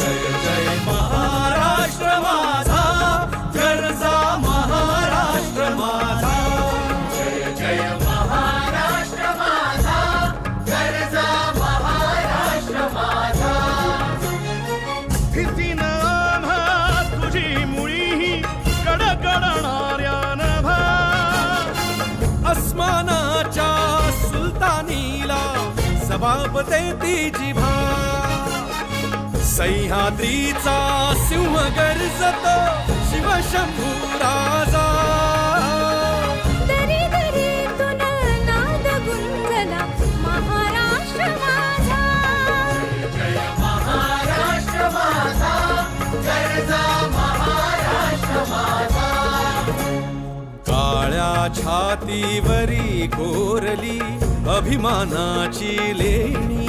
जय जय महाराष्ट्र माझा, गरजा महाराष्ट्र माझा. जय जय महाराष्ट्र माझा, गरजा महाराष्ट्र माझा. स्थितीन आम्हा तुझी मुळी कडकडणाऱ्या नभा, अस्मानाच्या सुलतानीला जबाब देती जिभा. सह्याद्रीचा सिंह गर्जतो शिवशंभू राजा. दरी दरीतून नाद गुंजला महाराष्ट्र माझा. जय महाराष्ट्र माझा, गरजा महाराष्ट्र माझा. काळ्या छातीवरी कोरली अभिमानाची लेणी.